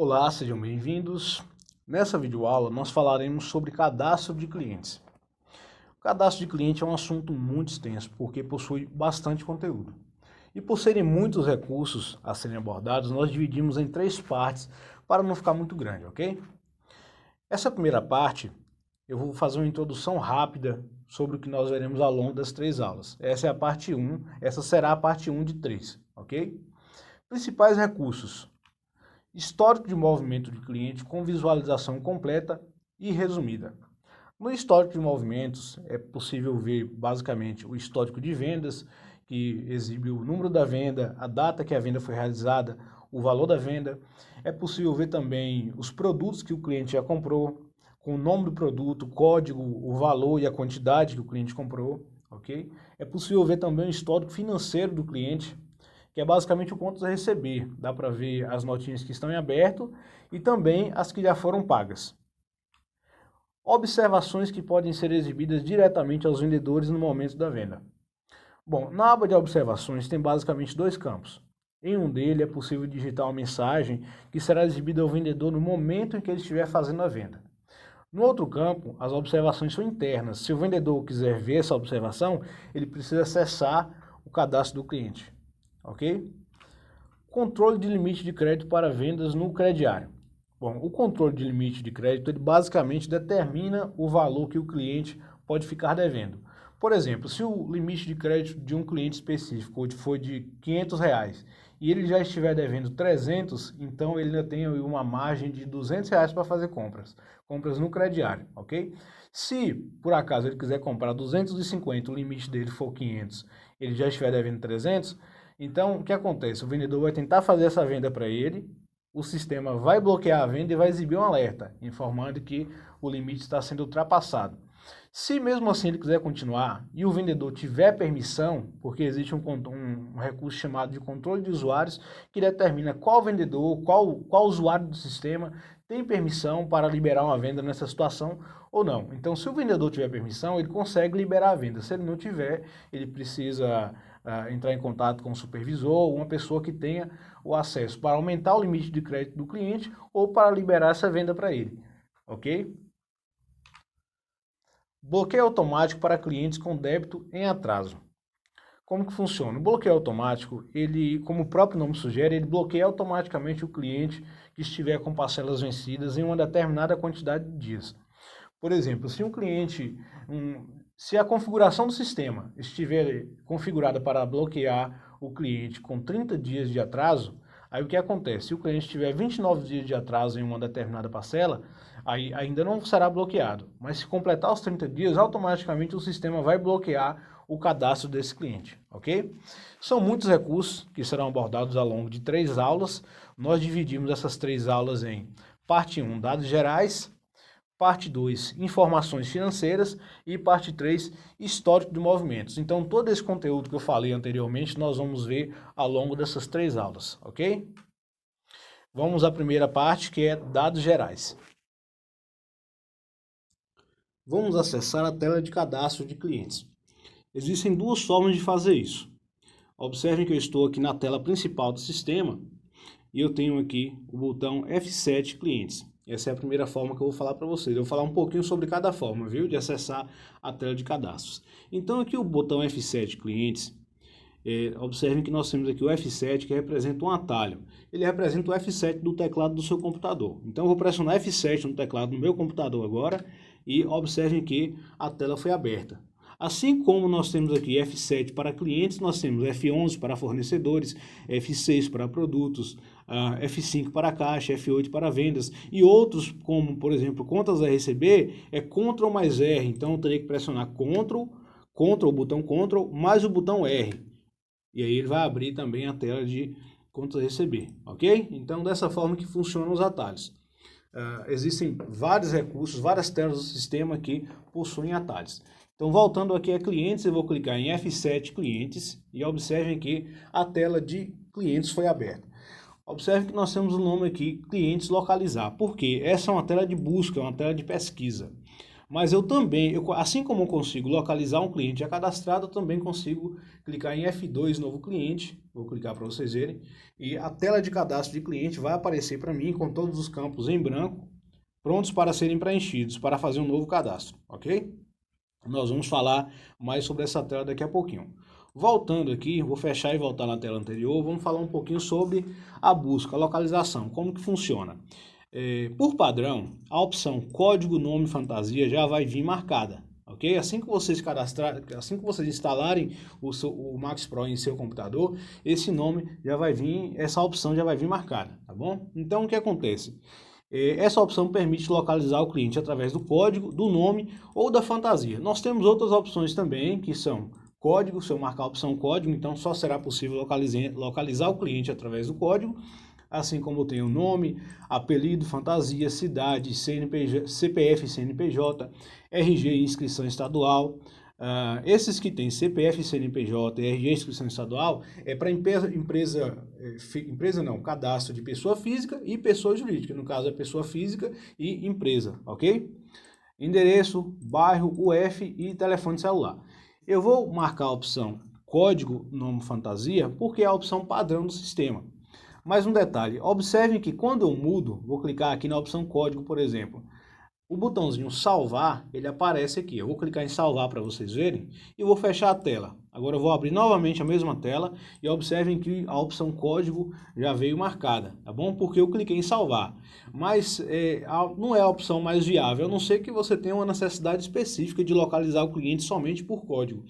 Olá, sejam bem-vindos. Nessa videoaula nós falaremos sobre cadastro de clientes. O cadastro de cliente é um assunto muito extenso porque possui bastante conteúdo. E por serem muitos recursos a serem abordados, nós dividimos em 3 partes para não ficar muito grande, ok? Essa primeira parte eu vou fazer uma introdução rápida sobre o que nós veremos ao longo das 3 aulas. Essa é a parte 1, essa será a parte 1 de 3, ok? Principais recursos. Histórico de movimento de cliente com visualização completa e resumida. No histórico de movimentos é possível ver basicamente o histórico de vendas, que exibe o número da venda, a data que a venda foi realizada, o valor da venda. É possível ver também os produtos que o cliente já comprou, com o nome do produto, o código, o valor e a quantidade que o cliente comprou, ok? É possível ver também o histórico financeiro do cliente, que é basicamente o contas a receber. Dá para ver as notinhas que estão em aberto e também as que já foram pagas. Observações que podem ser exibidas diretamente aos vendedores no momento da venda. Bom, na aba de observações tem basicamente 2 campos. Em um deles é possível digitar uma mensagem que será exibida ao vendedor no momento em que ele estiver fazendo a venda. No outro campo, as observações são internas. Se o vendedor quiser ver essa observação, ele precisa acessar o cadastro do cliente, ok? Controle de limite de crédito para vendas no crediário. Bom, o controle de limite de crédito ele basicamente determina o valor que o cliente pode ficar devendo. Por exemplo, se o limite de crédito de um cliente específico foi de R$ 500 e ele já estiver devendo 300, então ele ainda tem uma margem de R$ 200 para fazer compras no crediário, ok? Se por acaso ele quiser comprar 250, o limite dele for 500, ele já estiver devendo 300, então o que acontece? O vendedor vai tentar fazer essa venda para ele, o sistema vai bloquear a venda e vai exibir um alerta, informando que o limite está sendo ultrapassado. Se mesmo assim ele quiser continuar e o vendedor tiver permissão, porque existe um recurso chamado de controle de usuários, que determina qual vendedor, qual usuário do sistema tem permissão para liberar uma venda nessa situação ou não. Então, se o vendedor tiver permissão, ele consegue liberar a venda. Se ele não tiver, ele precisa entrar em contato com o supervisor ou uma pessoa que tenha o acesso para aumentar o limite de crédito do cliente ou para liberar essa venda para ele, ok? Bloqueio automático para clientes com débito em atraso. Como que funciona? O bloqueio automático, ele, como o próprio nome sugere, ele bloqueia automaticamente o cliente que estiver com parcelas vencidas em uma determinada quantidade de dias. Por exemplo, se um cliente, se a configuração do sistema estiver configurada para bloquear o cliente com 30 dias de atraso, aí o que acontece? Se o cliente tiver 29 dias de atraso em uma determinada parcela, aí ainda não será bloqueado. Mas se completar os 30 dias, automaticamente o sistema vai bloquear o cadastro desse cliente, ok? São muitos recursos que serão abordados ao longo de 3 aulas. Nós dividimos essas 3 aulas em parte 1, dados gerais, parte 2, informações financeiras e parte 3, histórico de movimentos. Então, todo esse conteúdo que eu falei anteriormente, nós vamos ver ao longo dessas 3 aulas, ok? Vamos à primeira parte, que é dados gerais. Vamos acessar a tela de cadastro de clientes. Existem 2 formas de fazer isso. Observem que eu estou aqui na tela principal do sistema e eu tenho aqui o botão F7 Clientes. Essa é a primeira forma que eu vou falar para vocês. Eu vou falar um pouquinho sobre cada forma, viu? De acessar a tela de cadastros. Então aqui o botão F7 Clientes, observem que nós temos aqui o F7 que representa um atalho. Ele representa o F7 do teclado do seu computador. Então eu vou pressionar F7 no teclado do meu computador agora e observem que a tela foi aberta. Assim como nós temos aqui F7 para clientes, nós temos F11 para fornecedores, F6 para produtos, F5 para caixa, F8 para vendas e outros como, por exemplo, contas a receber, é Ctrl mais R. Então eu teria que pressionar o botão Ctrl mais o botão R. E aí ele vai abrir também a tela de contas a receber, ok? Então dessa forma que funcionam os atalhos. Existem vários recursos, várias telas do sistema que possuem atalhos. Então, voltando aqui a clientes, eu vou clicar em F7 clientes e observem que a tela de clientes foi aberta. Observe que nós temos o nome aqui, clientes localizar. Por quê? Essa é uma tela de busca, uma tela de pesquisa. Mas eu também, assim como eu consigo localizar um cliente já cadastrado, eu também consigo clicar em F2, novo cliente, vou clicar para vocês verem, e a tela de cadastro de cliente vai aparecer para mim com todos os campos em branco, prontos para serem preenchidos, para fazer um novo cadastro, ok? Nós vamos falar mais sobre essa tela daqui a pouquinho. Voltando aqui, vou fechar e voltar na tela anterior, vamos falar um pouquinho sobre a busca, a localização, como que funciona. Por padrão, a opção código nome fantasia já vai vir marcada, ok? Assim que vocês assim que vocês instalarem o Max Pro em seu computador, esse nome já vai vir, essa opção já vai vir marcada, tá bom? Então o que acontece? Essa opção permite localizar o cliente através do código, do nome ou da fantasia. Nós temos outras opções também, que são código. Se eu marcar a opção código, então só será possível localizar o cliente através do código, assim como tem o nome, apelido, fantasia, cidade, CNPJ, CPF, CNPJ, RG e inscrição estadual. Esses que têm CPF, CNPJ e RG inscrição estadual é para cadastro de pessoa física e pessoa jurídica, no caso é pessoa física e empresa, ok? Endereço, bairro, UF e telefone celular. Eu vou marcar a opção código nome fantasia porque é a opção padrão do sistema. Mais um detalhe, observem que quando eu mudo, vou clicar aqui na opção código, por exemplo, o botãozinho salvar, ele aparece aqui. Eu vou clicar em salvar para vocês verem e vou fechar a tela. Agora eu vou abrir novamente a mesma tela e observem que a opção código já veio marcada, tá bom? Porque eu cliquei em salvar. Mas não é a opção mais viável, a não ser que você tenha uma necessidade específica de localizar o cliente somente por código.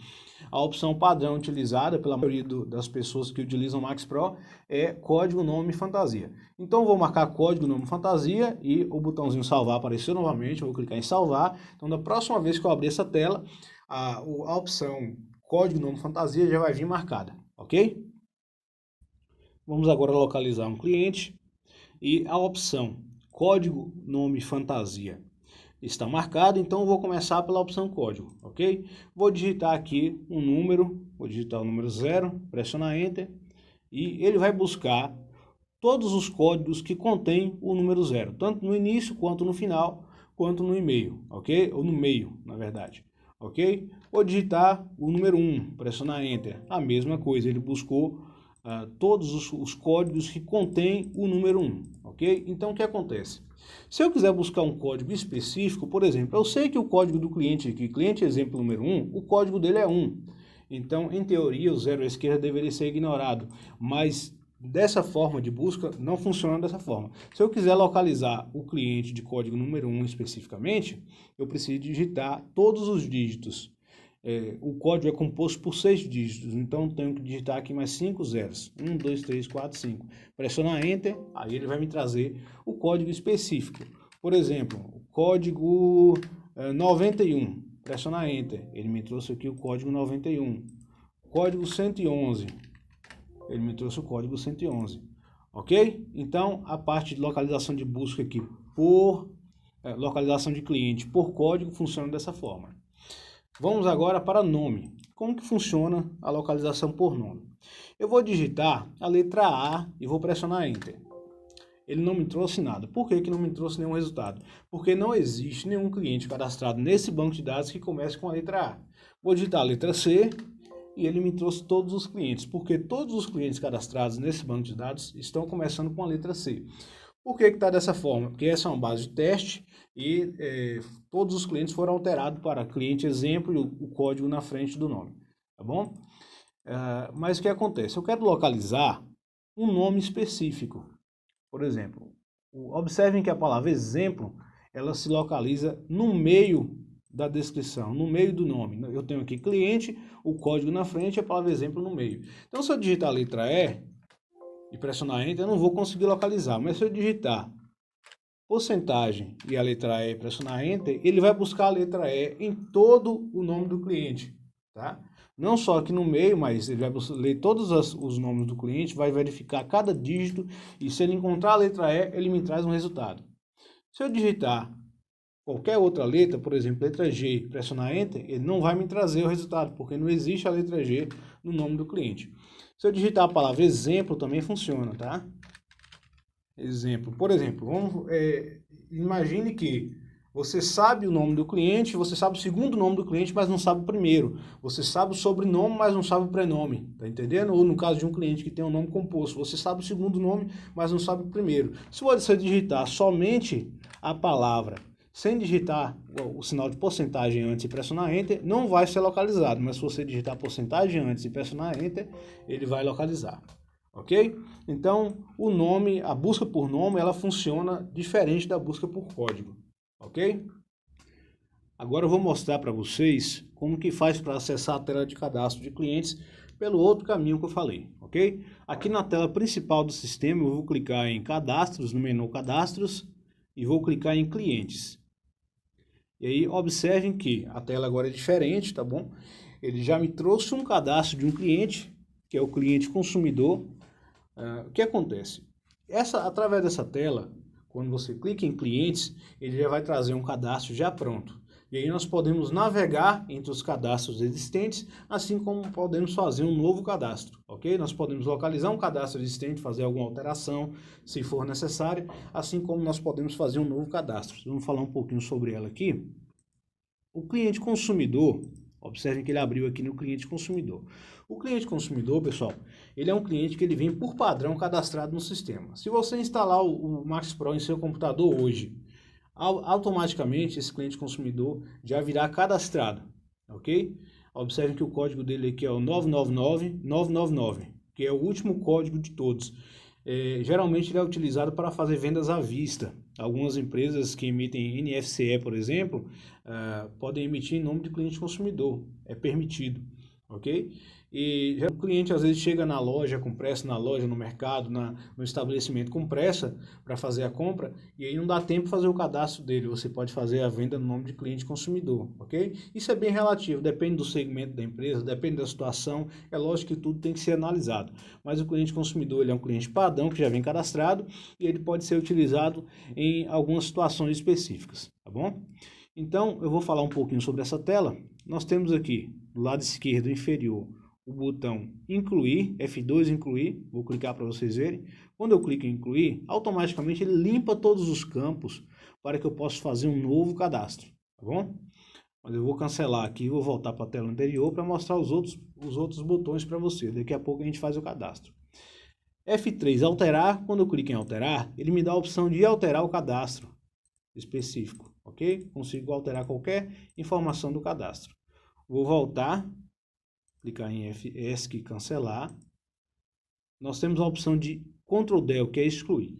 A opção padrão utilizada pela maioria das pessoas que utilizam Max Pro é código nome fantasia. Então vou marcar código nome fantasia e o botãozinho salvar apareceu novamente, eu vou clicar em salvar. Então da próxima vez que eu abrir essa tela, a opção código nome fantasia já vai vir marcada, ok? Vamos agora localizar um cliente e a opção código nome fantasia está marcado, então eu vou começar pela opção código, ok? Vou digitar aqui um número, vou digitar o número 0, pressionar Enter, e ele vai buscar todos os códigos que contêm o número 0, tanto no início, quanto no final, quanto no e-mail, ok? Ou no meio, na verdade, ok? Vou digitar o número 1, pressionar Enter, a mesma coisa, ele buscou todos os códigos que contêm o número 1, ok? Então o que acontece? Se eu quiser buscar um código específico, por exemplo, eu sei que o código do cliente aqui, cliente exemplo número 1, o código dele é 1. Então, em teoria, o 0 à esquerda deveria ser ignorado, mas dessa forma de busca não funciona dessa forma. Se eu quiser localizar o cliente de código número 1 especificamente, eu preciso digitar todos os dígitos. O código é composto por 6 dígitos, então tenho que digitar aqui mais 5 zeros. 1, 2, 3, 4, 5. Pressionar Enter, aí ele vai me trazer o código específico. Por exemplo, o código 91. Pressionar Enter, ele me trouxe aqui o código 91. Código 111, ele me trouxe o código 111. Ok? Então, a parte de localização de busca aqui por localização de cliente por código funciona dessa forma. Vamos agora para nome. Como que funciona a localização por nome? Eu vou digitar a letra A e vou pressionar Enter. Ele não me trouxe nada. Por que não me trouxe nenhum resultado? Porque não existe nenhum cliente cadastrado nesse banco de dados que comece com a letra A. Vou digitar a letra C e ele me trouxe todos os clientes, porque todos os clientes cadastrados nesse banco de dados estão começando com a letra C. Por que está dessa forma? Porque essa é uma base de teste e todos os clientes foram alterados para cliente exemplo e o código na frente do nome, tá bom? Mas o que acontece? Eu quero localizar um nome específico. Por exemplo, observem que a palavra exemplo, ela se localiza no meio da descrição, no meio do nome. Eu tenho aqui cliente, o código na frente e a palavra exemplo no meio. Então, se eu digitar a letra E e pressionar Enter, eu não vou conseguir localizar. Mas se eu digitar porcentagem e a letra E e pressionar Enter, ele vai buscar a letra E em todo o nome do cliente, tá? Não só aqui no meio, mas ele vai ler todos os nomes do cliente, vai verificar cada dígito e se ele encontrar a letra E, ele me traz um resultado. Se eu digitar qualquer outra letra, por exemplo, letra G, e pressionar Enter, ele não vai me trazer o resultado, porque não existe a letra G no nome do cliente. Se eu digitar a palavra exemplo, também funciona, tá? Exemplo. Por exemplo, imagine que Você sabe o nome do cliente, você sabe o segundo nome do cliente, mas não sabe o primeiro. Você sabe o sobrenome, mas não sabe o prenome. Tá entendendo? Ou no caso de um cliente que tem um nome composto, você sabe o segundo nome, mas não sabe o primeiro. Se você digitar somente a palavra, sem digitar o sinal de porcentagem antes e pressionar Enter, não vai ser localizado. Mas se você digitar porcentagem antes e pressionar Enter, ele vai localizar. Ok? Então, o nome, a busca por nome, ela funciona diferente da busca por código. Ok? Agora eu vou mostrar para vocês como que faz para acessar a tela de cadastro de clientes pelo outro caminho que eu falei, ok? Aqui na tela principal do sistema eu vou clicar em cadastros, no menu cadastros, e vou clicar em clientes. E aí observem que a tela agora é diferente, tá bom? Ele já me trouxe um cadastro de um cliente, que é o cliente consumidor. O que acontece? Através dessa tela, quando você clica em clientes, ele já vai trazer um cadastro já pronto. E aí nós podemos navegar entre os cadastros existentes, assim como podemos fazer um novo cadastro, ok? Nós podemos localizar um cadastro existente, fazer alguma alteração, se for necessário, assim como nós podemos fazer um novo cadastro. Vamos falar um pouquinho sobre ela aqui. O cliente consumidor, observem que ele abriu aqui no cliente consumidor. O cliente consumidor, pessoal, ele é um cliente que ele vem por padrão cadastrado no sistema. Se você instalar o Max Pro em seu computador hoje, automaticamente esse cliente consumidor já virá cadastrado, ok? Observem que o código dele aqui é o 999999, que é o último código de todos. Geralmente ele é utilizado para fazer vendas à vista. Algumas empresas que emitem NFCE, por exemplo, podem emitir em nome de cliente consumidor, é permitido, ok? E o cliente às vezes chega na loja com pressa, na loja, no mercado, no estabelecimento com pressa para fazer a compra, e aí não dá tempo de fazer o cadastro dele. Você pode fazer a venda no nome de cliente consumidor, ok? Isso é bem relativo, depende do segmento da empresa, depende da situação, é lógico que tudo tem que ser analisado. Mas o cliente consumidor ele é um cliente padrão que já vem cadastrado e ele pode ser utilizado em algumas situações específicas, tá bom? Então, eu vou falar um pouquinho sobre essa tela. Nós temos aqui, do lado esquerdo inferior, o botão incluir, F2 incluir, vou clicar para vocês verem. Quando eu clico em incluir, automaticamente ele limpa todos os campos para que eu possa fazer um novo cadastro, tá bom? Mas eu vou cancelar aqui e vou voltar para a tela anterior para mostrar os outros botões para você. Daqui a pouco a gente faz o cadastro. F3, alterar. Quando eu clico em alterar, ele me dá a opção de alterar o cadastro específico, ok? Consigo alterar qualquer informação do cadastro. Vou voltar, clicar em ESC, cancelar. Nós temos a opção de Ctrl Del, que é excluir.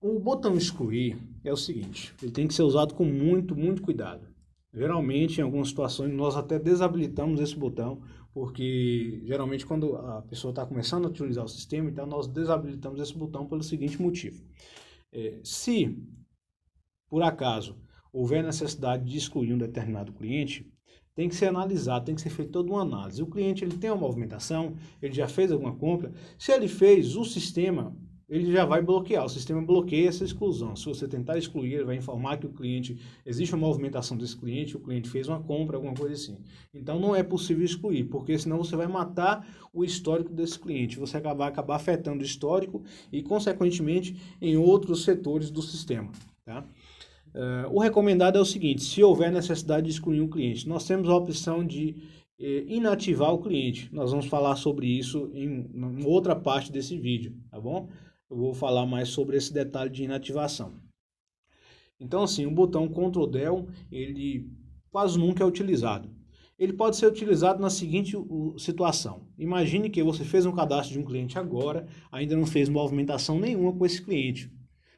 O botão excluir é o seguinte, ele tem que ser usado com muito cuidado. Geralmente, em algumas situações, nós até desabilitamos esse botão, porque geralmente quando a pessoa está começando a utilizar o sistema, então nós desabilitamos esse botão pelo seguinte motivo. Se, por acaso, houver necessidade de excluir um determinado cliente, tem que ser analisado, tem que ser feita toda uma análise. O cliente ele tem uma movimentação, ele já fez alguma compra. Se ele fez, o sistema ele já vai bloquear. O sistema bloqueia essa exclusão. Se você tentar excluir, ele vai informar que o cliente, existe uma movimentação desse cliente, o cliente fez uma compra, alguma coisa assim. Então não é possível excluir, porque senão você vai matar o histórico desse cliente. Você vai acabar afetando o histórico e, consequentemente, em outros setores do sistema, tá? O recomendado é o seguinte, se houver necessidade de excluir um cliente, nós temos a opção de inativar o cliente. Nós vamos falar sobre isso em outra parte desse vídeo, tá bom? Eu vou falar mais sobre esse detalhe de inativação. Então, assim, o botão Ctrl Del, ele quase nunca é utilizado. Ele pode ser utilizado na seguinte situação. Imagine que você fez um cadastro de um cliente agora, ainda não fez movimentação nenhuma com esse cliente.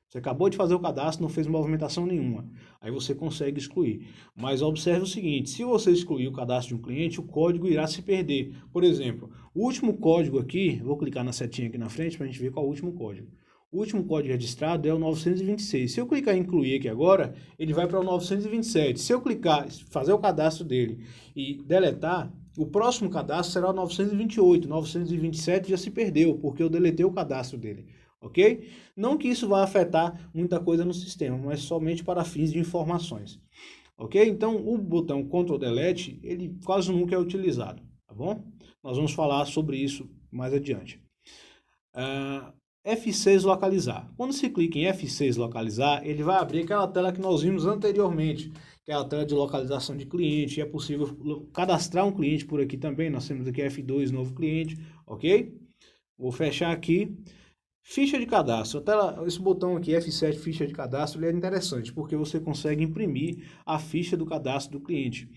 Você acabou de fazer o cadastro, não fez movimentação nenhuma. Aí você consegue excluir. Mas observe o seguinte, se você excluir o cadastro de um cliente, o código irá se perder. Por exemplo, o último código aqui, vou clicar na setinha aqui na frente para a gente ver qual é o último código. O último código registrado é o 926. Se eu clicar em incluir aqui agora, ele vai para o 927. Se eu clicar, fazer o cadastro dele e deletar, o próximo cadastro será o 928. 927 já se perdeu, porque eu deletei o cadastro dele. Ok? Não que isso vá afetar muita coisa no sistema, mas somente para fins de informações. Ok? Então, o botão Ctrl Delete, ele quase nunca é utilizado, tá bom? Nós vamos falar sobre isso mais adiante. F6 localizar. Quando se clica em F6 localizar, ele vai abrir aquela tela que nós vimos anteriormente, que é a tela de localização de cliente. É possível cadastrar um cliente por aqui também. Nós temos aqui F2, novo cliente, ok? Vou fechar aqui. Ficha de cadastro. Esse botão aqui, F7, ficha de cadastro, ele é interessante, porque você consegue imprimir a ficha do cadastro do cliente.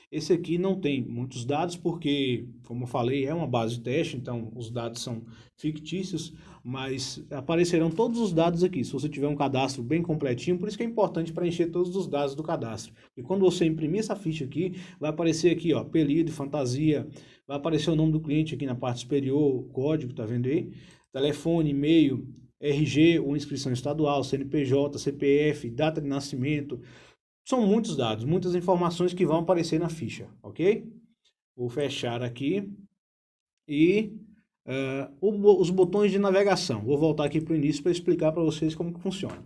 Esse aqui não tem muitos dados, porque, como eu falei, é uma base de teste, então os dados são fictícios, mas aparecerão todos os dados aqui, se você tiver um cadastro bem completinho. Por isso que é importante preencher todos os dados do cadastro. E quando você imprimir essa ficha aqui, vai aparecer aqui, ó, apelido, fantasia, vai aparecer o nome do cliente aqui na parte superior, o código, tá vendo aí? Telefone, e-mail, RG ou inscrição estadual, CNPJ, CPF, data de nascimento. São muitos dados, muitas informações que vão aparecer na ficha, ok? Vou fechar aqui e os botões de navegação. Vou voltar aqui para o início para explicar para vocês como que funciona.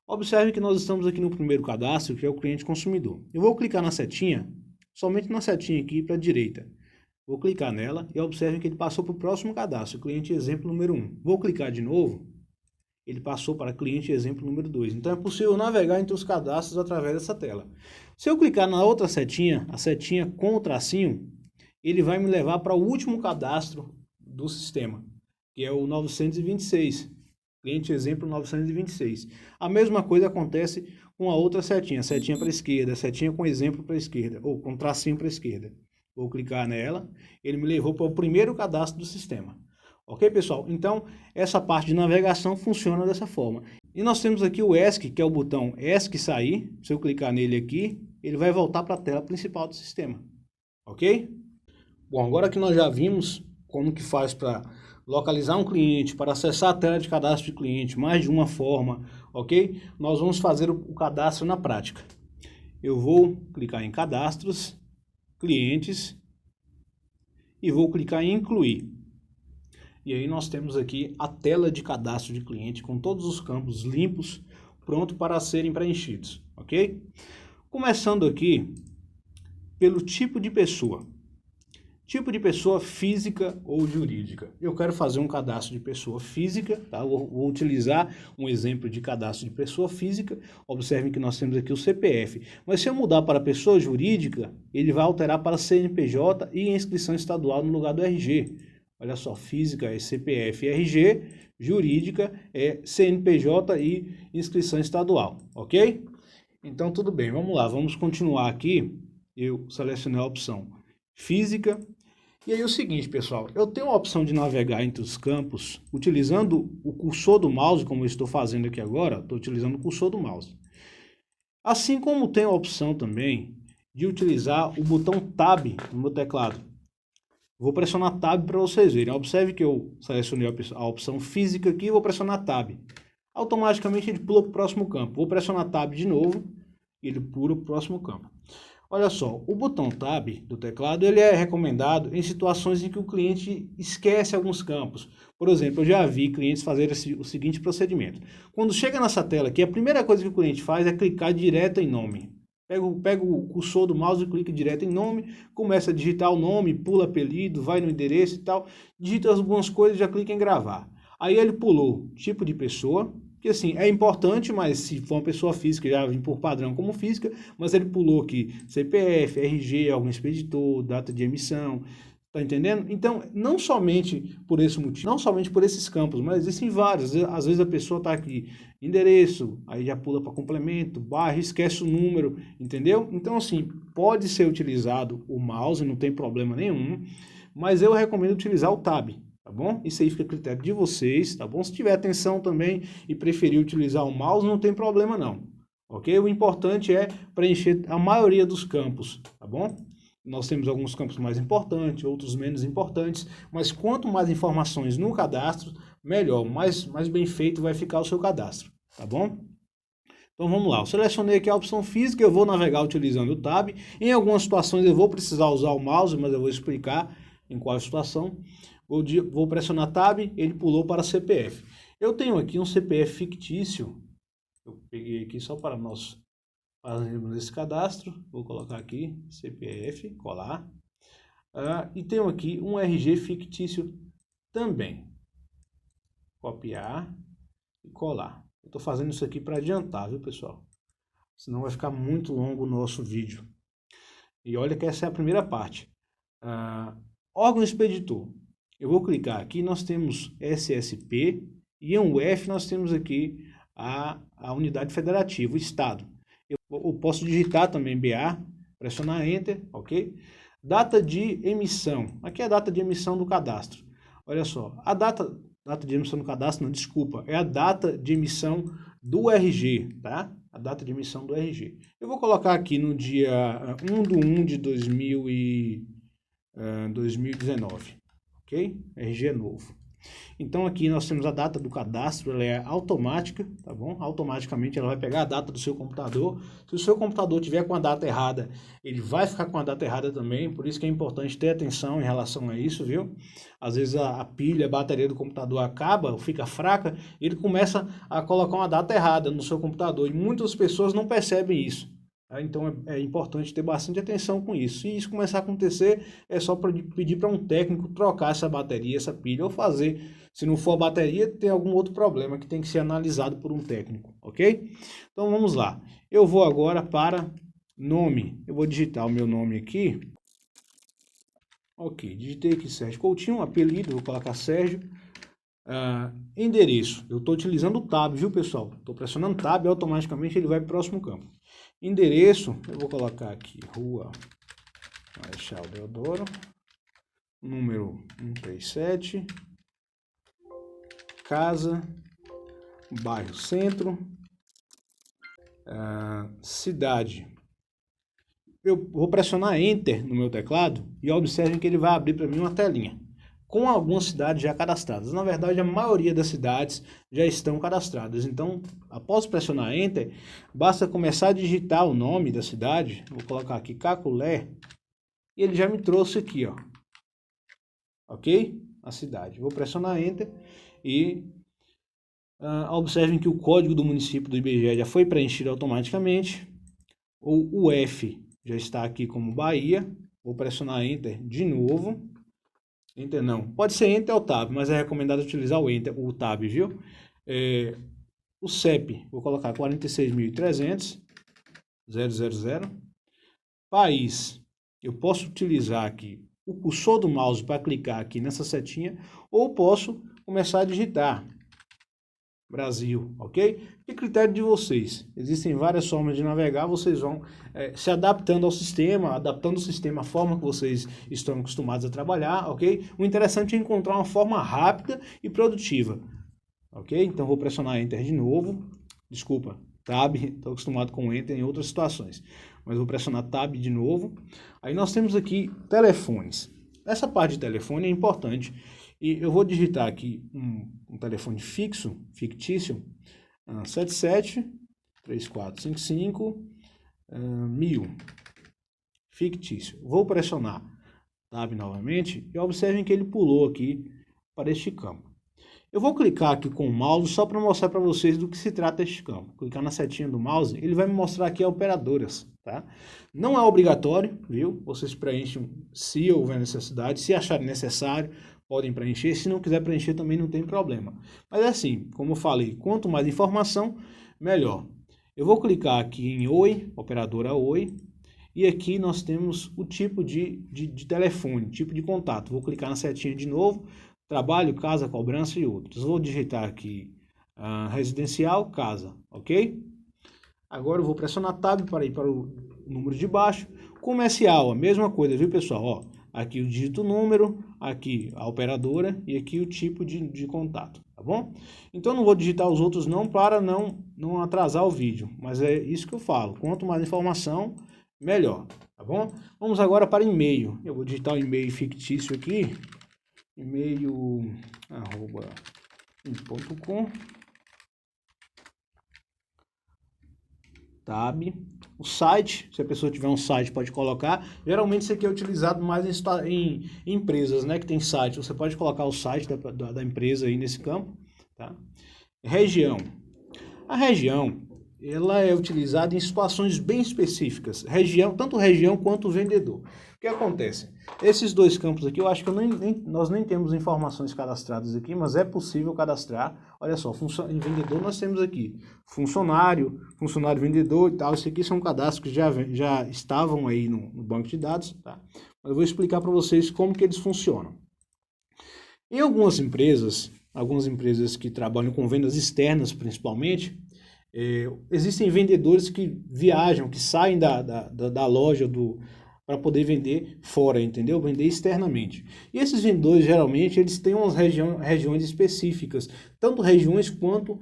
Observe que nós estamos aqui no primeiro cadastro, que é o cliente consumidor. Eu vou clicar na setinha, somente na setinha aqui para a direita. Vou clicar nela e observe que ele passou para o próximo cadastro, cliente exemplo número 1. Vou clicar de novo, ele passou para cliente exemplo número 2. Então é possível navegar entre os cadastros através dessa tela. Se eu clicar na outra setinha, a setinha com o tracinho, ele vai me levar para o último cadastro do sistema, que é o 926. Cliente exemplo 926. A mesma coisa acontece com a outra setinha para a esquerda, setinha com exemplo para a esquerda, ou com tracinho para a esquerda. Vou clicar nela, ele me levou para o primeiro cadastro do sistema. Ok, pessoal? Então, essa parte de navegação funciona dessa forma. E nós temos aqui o ESC, que é o botão ESC sair. Se eu clicar nele aqui, ele vai voltar para a tela principal do sistema. Ok? Bom, agora que nós já vimos como que faz para localizar um cliente, para acessar a tela de cadastro de cliente, mais de uma forma, ok? Nós vamos fazer o cadastro na prática. Eu vou clicar em cadastros, clientes, e vou clicar em incluir. E aí nós temos aqui a tela de cadastro de cliente com todos os campos limpos, pronto para serem preenchidos, ok? Começando aqui pelo tipo de pessoa. Tipo de pessoa física ou jurídica. Eu quero fazer um cadastro de pessoa física, tá? Vou utilizar um exemplo de cadastro de pessoa física. Observem que nós temos aqui o CPF. Mas se eu mudar para pessoa jurídica, ele vai alterar para CNPJ e inscrição estadual no lugar do RG. Olha só, física é CPF e RG, jurídica é CNPJ e inscrição estadual, ok? Então tudo bem, vamos lá, vamos continuar aqui. Eu selecionei a opção física. E aí é o seguinte, pessoal, eu tenho a opção de navegar entre os campos utilizando o cursor do mouse, como eu estou fazendo aqui agora, estou utilizando o cursor do mouse. Assim como tenho a opção também de utilizar o botão Tab no meu teclado. Vou pressionar Tab para vocês verem. Observe que eu selecionei a opção física aqui e vou pressionar Tab. Automaticamente ele pula para o próximo campo. Vou pressionar Tab de novo e ele pula para o próximo campo. Olha só, o botão Tab do teclado ele é recomendado em situações em que o cliente esquece alguns campos. Por exemplo, eu já vi clientes fazerem o seguinte procedimento. Quando chega nessa tela aqui, a primeira coisa que o cliente faz é clicar direto em nome. Pega o cursor do mouse e clica direto em nome, começa a digitar o nome, pula apelido, vai no endereço e tal, digita algumas coisas e já clica em gravar. Aí ele pulou tipo de pessoa, que assim, é importante, mas se for uma pessoa física, já vem por padrão como física, mas ele pulou aqui CPF, RG, algum expeditor, data de emissão, tá entendendo? Então, não somente por esse motivo, não somente por esses campos, mas existem vários. Às vezes a pessoa tá aqui, endereço, aí já pula para complemento, bairro, esquece o número, entendeu? Então, assim, pode ser utilizado o mouse, não tem problema nenhum, mas eu recomendo utilizar o Tab. Tá bom? Isso aí fica a critério de vocês, tá bom? Se tiver atenção também e preferir utilizar o mouse, não tem problema não, ok? O importante é preencher a maioria dos campos, tá bom? Nós temos alguns campos mais importantes, outros menos importantes, mas quanto mais informações no cadastro, melhor, mais bem feito vai ficar o seu cadastro, tá bom? Então vamos lá, eu selecionei aqui a opção física, eu vou navegar utilizando o Tab. Em algumas situações eu vou precisar usar o mouse, mas eu vou explicar em qual situação. Vou pressionar Tab, ele pulou para CPF. Eu tenho aqui um CPF fictício. Eu peguei aqui só para nós fazermos esse cadastro. Vou colocar aqui CPF, colar. E tenho aqui um RG fictício também. copiar e colar. Eu estou fazendo isso aqui para adiantar, viu, pessoal? Senão vai ficar muito longo o nosso vídeo. E olha que essa é a primeira parte. Órgão expeditor. Eu vou clicar aqui, nós temos SSP e em UF nós temos aqui a unidade federativa, o estado. Eu posso digitar também BA, pressionar Enter, ok? Data de emissão. Aqui é a data de emissão do cadastro. Olha só, a data de emissão do cadastro, não, desculpa, é a data de emissão do RG, tá? A data de emissão do RG. Eu vou colocar aqui no dia 1/1 de 2019, ok? RG é novo. Então aqui nós temos a data do cadastro, ela é automática, tá bom? Automaticamente ela vai pegar a data do seu computador. Se o seu computador tiver com a data errada, ele vai ficar com a data errada também, por isso que é importante ter atenção em relação a isso, viu? Às vezes a pilha, a bateria do computador acaba, fica fraca, ele começa a colocar uma data errada no seu computador e muitas pessoas não percebem isso. Então é importante ter bastante atenção com isso. Se isso começar a acontecer, é só pedir para um técnico trocar essa bateria, essa pilha, ou fazer, se não for a bateria, tem algum outro problema que tem que ser analisado por um técnico, ok? Então vamos lá. Eu vou agora para nome. Eu vou digitar o meu nome aqui. Ok, digitei aqui Sérgio Coutinho, apelido, vou colocar Sérgio. Endereço, eu estou utilizando o Tab, viu, pessoal? Estou pressionando Tab e automaticamente ele vai para o próximo campo. Endereço, eu vou colocar aqui, Rua Marechal Deodoro, número 137, casa, bairro Centro, cidade. Eu vou pressionar Enter no meu teclado e observem que ele vai abrir para mim uma telinha com algumas cidades já cadastradas. Na verdade, a maioria das cidades já estão cadastradas. Então, após pressionar Enter, basta começar a digitar o nome da cidade. Vou colocar aqui Caculé. E ele já me trouxe aqui, ó. Ok? A cidade. Vou pressionar Enter e observem que o código do município do IBGE já foi preenchido automaticamente. O F já está aqui como Bahia. Vou pressionar Enter de novo. Enter não. Pode ser Enter ou Tab, mas é recomendado utilizar o Tab, viu? O CEP, vou colocar 46.300, 000. País, eu posso utilizar aqui o cursor do mouse para clicar aqui nessa setinha, ou posso começar a digitar Brasil, ok? Que critério de vocês? Existem várias formas de navegar, vocês vão se adaptando ao sistema, adaptando o sistema à forma que vocês estão acostumados a trabalhar, ok? O interessante é encontrar uma forma rápida e produtiva, ok? Então vou pressionar Enter de novo, desculpa, Tab, estou acostumado com Enter em outras situações, mas vou pressionar Tab de novo. Aí nós temos aqui telefones. Essa parte de telefone é importante. E eu vou digitar aqui um telefone fixo, fictício, 77-3455-1000, fictício. Vou pressionar Tab novamente e observem que ele pulou aqui para este campo. Eu vou clicar aqui com o mouse só para mostrar para vocês do que se trata este campo. Clicar na setinha do mouse, ele vai me mostrar aqui operadoras, tá? Não é obrigatório, viu? Vocês preenchem se houver necessidade, se acharem necessário, podem preencher, se não quiser preencher também não tem problema. Mas assim, como eu falei, quanto mais informação, melhor. Eu vou clicar aqui em Oi, operadora Oi, e aqui nós temos o tipo de telefone, tipo de contato. Vou clicar na setinha de novo, trabalho, casa, cobrança e outros. Vou digitar aqui residencial, casa, ok? Agora eu vou pressionar Tab para ir para o número de baixo. Comercial, a mesma coisa, viu, pessoal? Ó, aqui o dígito número, aqui a operadora e aqui o tipo de contato, tá bom? Então não vou digitar os outros não para não atrasar o vídeo, mas é isso que eu falo, quanto mais informação, melhor, tá bom? Vamos agora para e-mail. Eu vou digitar o e-mail fictício aqui, e-mail@in.com, Tab. O site, se a pessoa tiver um site, pode colocar. Geralmente isso aqui é utilizado mais em empresas, né, que tem site. Você pode colocar o site da empresa aí nesse campo, tá? Região. A região, ela é utilizada em situações bem específicas, região, tanto região quanto vendedor. O que acontece? Esses dois campos aqui, eu acho que nós nem temos informações cadastradas aqui, mas é possível cadastrar. Olha só, em vendedor nós temos aqui funcionário, funcionário vendedor e tal. Isso aqui são cadastros que já estavam aí no banco de dados, tá? Eu vou explicar para vocês como que eles funcionam. Em algumas empresas que trabalham com vendas externas principalmente, existem vendedores que viajam, que saem da loja para poder vender fora, entendeu? Vender externamente. E esses vendedores, geralmente, eles têm umas regiões específicas, tanto regiões quanto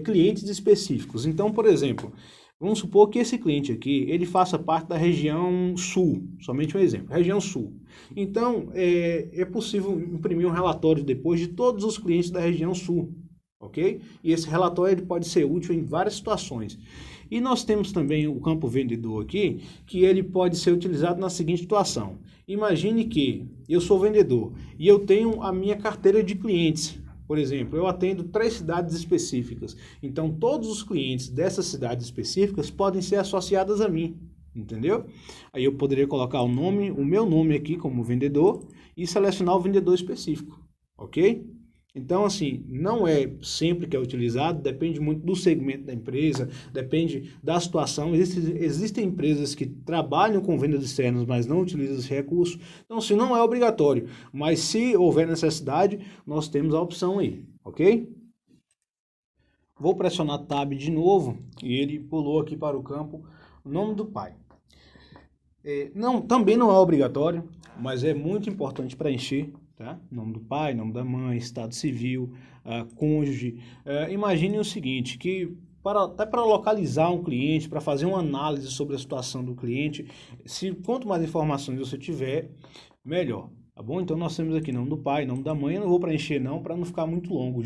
clientes específicos. Então, por exemplo, vamos supor que esse cliente aqui, ele faça parte da região sul, somente um exemplo, região sul. Então, é possível imprimir um relatório depois de todos os clientes da região sul, ok? E esse relatório ele pode ser útil em várias situações. E nós temos também o campo vendedor aqui, que ele pode ser utilizado na seguinte situação. Imagine que eu sou vendedor e eu tenho a minha carteira de clientes. Por exemplo, eu atendo 3 cidades específicas. Então, todos os clientes dessas cidades específicas podem ser associados a mim, entendeu? Aí eu poderia colocar o meu nome aqui como vendedor e selecionar o vendedor específico, ok? Então, assim, não é sempre que é utilizado, depende muito do segmento da empresa, depende da situação. Existem empresas que trabalham com vendas externas, mas não utilizam esse recurso. Então, assim, não é obrigatório, mas se houver necessidade, nós temos a opção aí, ok? Vou pressionar Tab de novo e ele pulou aqui para o campo nome do pai. Também não é obrigatório, mas é muito importante preencher. Tá? Nome do pai, nome da mãe, estado civil, cônjuge. Imagine o seguinte, que até para localizar um cliente, para fazer uma análise sobre a situação do cliente, quanto mais informações você tiver, melhor. Tá bom? Então nós temos aqui nome do pai, nome da mãe. Eu não vou preencher não, para não ficar muito longo.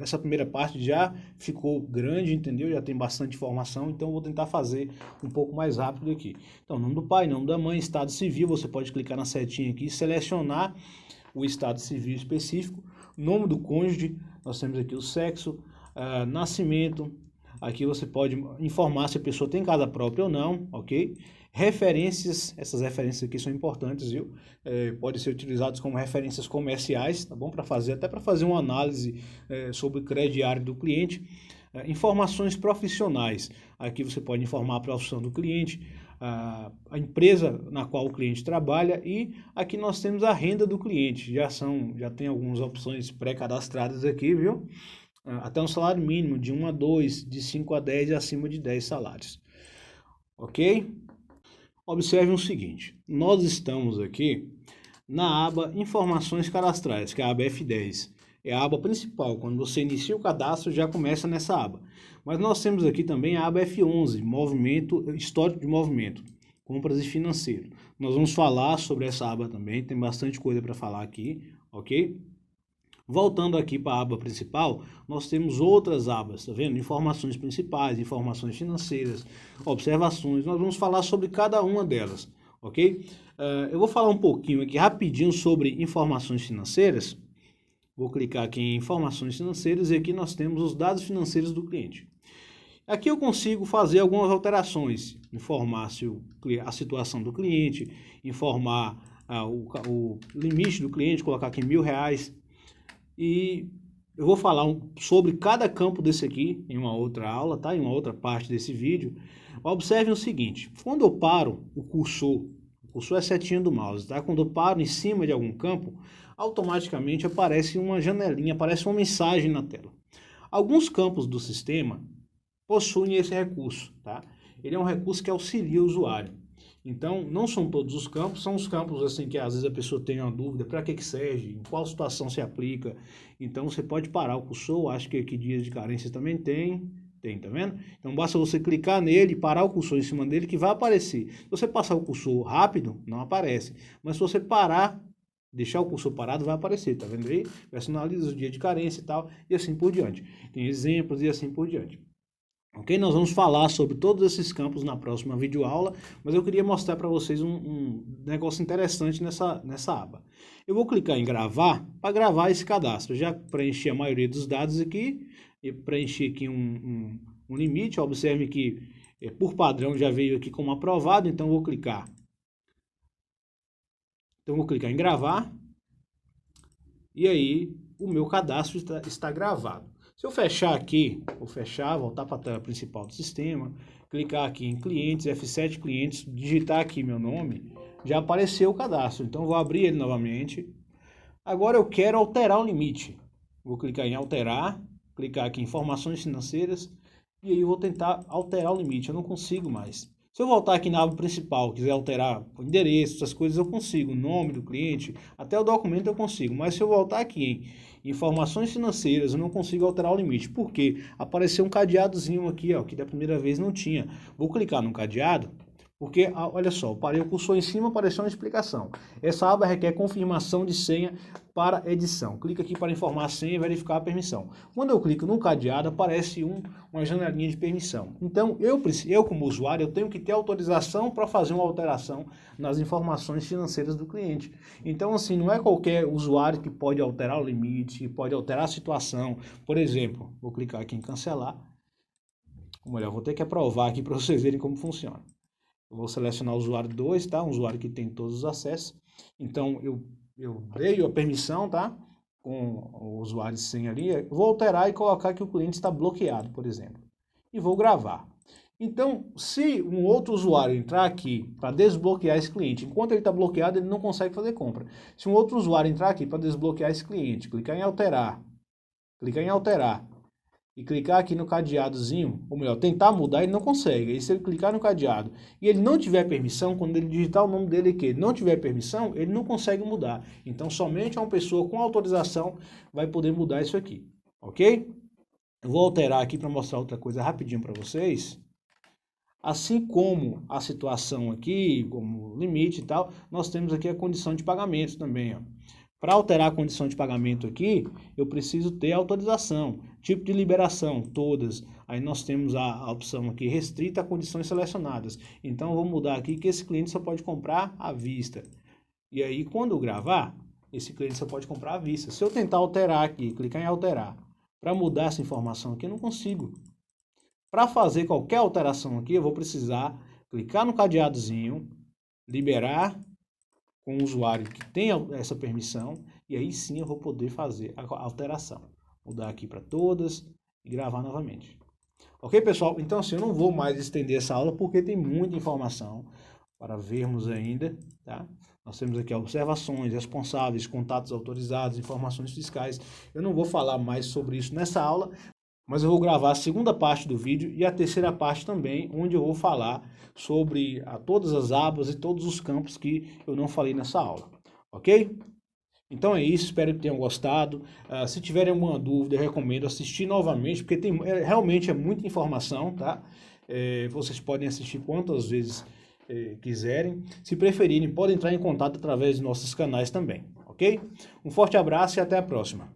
Essa primeira parte já ficou grande, entendeu? Já tem bastante informação, então eu vou tentar fazer um pouco mais rápido aqui. Então, nome do pai, nome da mãe, estado civil, você pode clicar na setinha aqui e selecionar o estado civil específico, nome do cônjuge, nós temos aqui o sexo, nascimento, aqui você pode informar se a pessoa tem casa própria ou não, ok? Referências, essas referências aqui são importantes, viu? Podem ser utilizadas como referências comerciais, tá bom? Até para fazer uma análise sobre o crediário do cliente. Informações profissionais, aqui você pode informar a profissão do cliente, a empresa na qual o cliente trabalha e aqui nós temos a renda do cliente, já tem algumas opções pré-cadastradas aqui, viu? Até um salário mínimo de 1 a 2, de 5 a 10 e acima de 10 salários, ok? Observe o seguinte, nós estamos aqui na aba Informações Cadastrais, que é a aba F10. É a aba principal, quando você inicia o cadastro já começa nessa aba. Mas nós temos aqui também a aba F11, Histórico de Movimento, Compras e Financeiro. Nós vamos falar sobre essa aba também, tem bastante coisa para falar aqui, ok? Voltando aqui para a aba principal, nós temos outras abas, tá vendo? Informações principais, informações financeiras, observações, nós vamos falar sobre cada uma delas, ok? Eu vou falar um pouquinho aqui rapidinho sobre informações financeiras. Vou clicar aqui em informações financeiras e aqui nós temos os dados financeiros do cliente. Aqui eu consigo fazer algumas alterações, informar a situação do cliente, informar o limite do cliente, colocar aqui R$1.000. E eu vou falar sobre cada campo desse aqui em uma outra aula, tá? Em uma outra parte desse vídeo. Observem o seguinte, quando eu paro o cursor é a setinha do mouse, tá? Quando eu paro em cima de algum campo, automaticamente aparece uma janelinha, aparece uma mensagem na tela. Alguns campos do sistema possuem esse recurso, tá? Ele é um recurso que auxilia o usuário. Então, não são todos os campos, são os campos assim que às vezes a pessoa tem uma dúvida, para que serve, em qual situação se aplica. Então, você pode parar o cursor, acho que aqui dias de carência também tem, tá vendo? Então, basta você clicar nele, parar o cursor em cima dele que vai aparecer. Se você passar o cursor rápido, não aparece. Mas se você parar, deixar o cursor parado, vai aparecer, tá vendo aí? Personaliza o dia de carência e tal, e assim por diante. Tem exemplos e assim por diante. Ok? Nós vamos falar sobre todos esses campos na próxima videoaula, mas eu queria mostrar para vocês um negócio interessante nessa aba. Eu vou clicar em gravar para gravar esse cadastro. Eu já preenchi a maioria dos dados aqui, preencher aqui um limite. Observe que por padrão já veio aqui como aprovado, então vou clicar. Então vou clicar em gravar. E aí o meu cadastro está gravado. Se eu fechar aqui, vou fechar, voltar para a tela principal do sistema, clicar aqui em clientes, F7 clientes, digitar aqui meu nome, já apareceu o cadastro. Então vou abrir ele novamente. Agora eu quero alterar o limite. Vou clicar em alterar, clicar aqui em informações financeiras e aí eu vou tentar alterar o limite. Eu não consigo mais. Se eu voltar aqui na aba principal, quiser alterar o endereço, essas coisas eu consigo, o nome do cliente, até o documento eu consigo. Mas se eu voltar aqui em informações financeiras, eu não consigo alterar o limite. Por quê? Apareceu um cadeadozinho aqui, ó, que da primeira vez não tinha. Vou clicar no cadeado. Porque, olha só, eu parei o cursor em cima, apareceu uma explicação. Essa aba requer confirmação de senha para edição. Clica aqui para informar a senha e verificar a permissão. Quando eu clico no cadeado, aparece uma janelinha de permissão. Então, eu como usuário, eu tenho que ter autorização para fazer uma alteração nas informações financeiras do cliente. Então, assim, não é qualquer usuário que pode alterar o limite, pode alterar a situação. Por exemplo, vou clicar aqui em cancelar. Olha, eu vou ter que aprovar aqui para vocês verem como funciona. Eu vou selecionar o usuário 2, tá? Um usuário que tem todos os acessos. Então, eu dei a permissão, tá? Com o usuário sem ali. Eu vou alterar e colocar que o cliente está bloqueado, por exemplo. E vou gravar. Então, se um outro usuário entrar aqui para desbloquear esse cliente, enquanto ele está bloqueado, ele não consegue fazer compra. Se um outro usuário entrar aqui para desbloquear esse cliente, clicar em alterar e clicar aqui no cadeadozinho, ou melhor, tentar mudar, ele não consegue. Aí se ele clicar no cadeado e ele não tiver permissão, quando ele digitar o nome dele aqui, ele não tiver permissão, ele não consegue mudar. Então somente uma pessoa com autorização vai poder mudar isso aqui, ok? Eu vou alterar aqui para mostrar outra coisa rapidinho para vocês. Assim como a situação aqui, como limite e tal, nós temos aqui a condição de pagamento também, ó. Para alterar a condição de pagamento aqui, eu preciso ter autorização, tipo de liberação, todas. Aí nós temos a opção aqui, restrita a condições selecionadas. Então, eu vou mudar aqui que esse cliente só pode comprar à vista. E aí, quando eu gravar, esse cliente só pode comprar à vista. Se eu tentar alterar aqui, clicar em alterar, para mudar essa informação aqui, eu não consigo. Para fazer qualquer alteração aqui, eu vou precisar clicar no cadeadozinho, liberar com o usuário que tem essa permissão, e aí sim eu vou poder fazer a alteração. Mudar aqui para todas e gravar novamente. Ok, pessoal? Então, assim, eu não vou mais estender essa aula porque tem muita informação para vermos ainda, tá? Nós temos aqui observações, responsáveis, contatos autorizados, informações fiscais. Eu não vou falar mais sobre isso nessa aula, mas eu vou gravar a segunda parte do vídeo e a terceira parte também, onde eu vou falar sobre todas as abas e todos os campos que eu não falei nessa aula, ok? Então é isso, espero que tenham gostado. Se tiverem alguma dúvida, eu recomendo assistir novamente, porque realmente é muita informação, tá? Vocês podem assistir quantas vezes quiserem. Se preferirem, podem entrar em contato através de nossos canais também, ok? Um forte abraço e até a próxima.